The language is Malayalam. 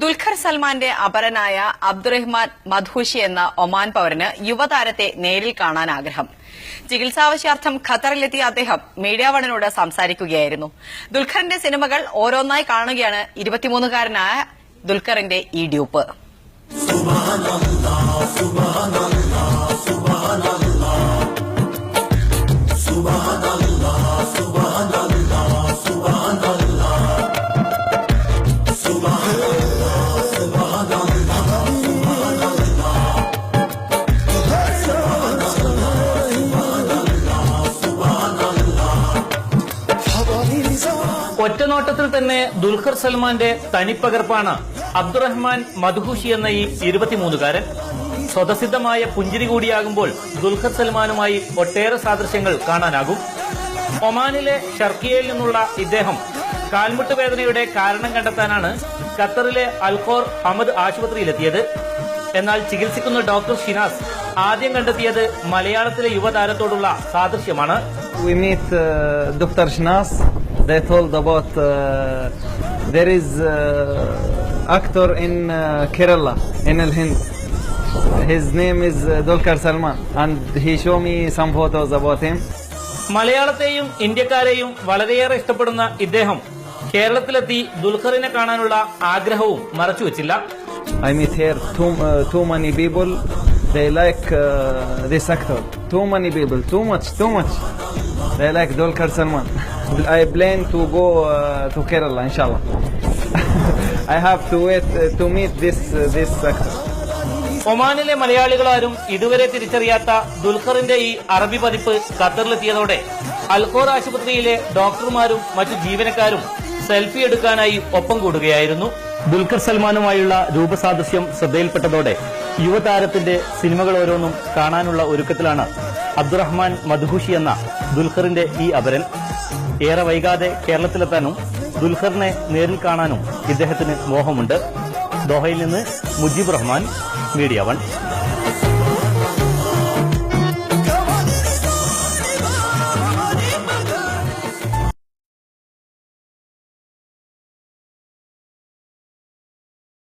ദുൽഖർ സൽമാന്റെ അപരനായ അബ്ദുറഹ്മാൻ മദ്ഹൂഷി എന്ന ഒമാൻ പൌരന് യുവതാരത്തെ നേരിൽ കാണാൻ ആഗ്രഹം. ചികിത്സാവശ്യാർത്ഥം ഖത്തറിലെത്തിയ അദ്ദേഹം മീഡിയ വണിനോട് സംസാരിക്കുകയായിരുന്നു. ദുൽഖറിന്റെ സിനിമകൾ ഓരോന്നായി കാണുകയാണ് 23-കാരനായ ദുൽഖറിന്റെ ഈ ഡ്യൂപ്പ്. ഒറ്റനോട്ടത്തിൽ തന്നെ ദുൽഖർ സൽമാന്റെ തനിപ്പകർപ്പാണ് അബ്ദുറഹ്മാൻ മദ്ഹൂഷി എന്ന ഈ 23-കാരൻ. സ്വതസിദ്ധമായ പുഞ്ചിരി കൂടിയാകുമ്പോൾ ദുൽഖർ സൽമാനുമായി ഒട്ടേറെ സാദൃശ്യങ്ങൾ കാണാനാകും. ഒമാനിലെ ഷർക്കിയയിൽ നിന്നുള്ള ഇദ്ദേഹം കാൽമുട്ട് വേദനയുടെ കാരണം കണ്ടെത്താനാണ് ഖത്തറിലെ അൽഖോർ ഹമദ് ആശുപത്രിയിലെത്തിയത്. എന്നാൽ ചികിത്സിക്കുന്ന ഡോക്ടർ ഷിനാസ് ആദ്യം കണ്ടെത്തിയത് മലയാളത്തിലെ യുവതാരത്തോടുള്ള സാദൃശ്യമാണ്. We meet Dr. Shinas. They told about there is actor in Kerala in Al Hind. His name is Dulquer Salman and he showed me some photos about him. മലയാളത്തെയും ഇന്ത്യക്കാരെയും വളരെയേറെ ഇഷ്ടപ്പെടുന്ന ഇദ്ദേഹം കേരളത്തിലെത്തി ദുൽഖറിനെ കാണാനുള്ള ആഗ്രഹവും മറച്ചുവെച്ചില്ല. I meet here too many people. They like this actor. Too many people. Too much. They like Dulquer Salman. I plan to go to Kerala, inshallah. I have to wait to meet this actor. ഒമാനിലെ മലയാളികളാരും ഇതുവരെ തിരിച്ചറിയാത്ത ദുൽഖറിന്റെ ഈ അറബി പതിപ്പ് ഖത്തറിലെത്തിയതോടെ അൽഖോർ ആശുപത്രിയിലെ ഡോക്ടർമാരും മറ്റു ജീവനക്കാരും സെൽഫി എടുക്കാനായി ഒപ്പം കൂടുകയായിരുന്നു. ദുൽഖർ സൽമാനുമായുള്ള രൂപസാദൃശ്യം ശ്രദ്ധയിൽപ്പെട്ടതോടെ യുവതാരത്തിന്റെ സിനിമകൾ ഓരോന്നും കാണാനുള്ള ഒരുക്കത്തിലാണ് അബ്ദുറഹ്മാൻ മദ്ഹൂഷി എന്ന ദുൽഖറിന്റെ ഈ അപരൻ. ഏറെ വൈകാതെ കേരളത്തിലെത്താനും ദുൽഖറിനെ നേരിൽ കാണാനും ഇദ്ദേഹത്തിന് മോഹമുണ്ട്. ദോഹയിൽ നിന്ന് മുജീബ് റഹ്മാൻ, മീഡിയ വൺ.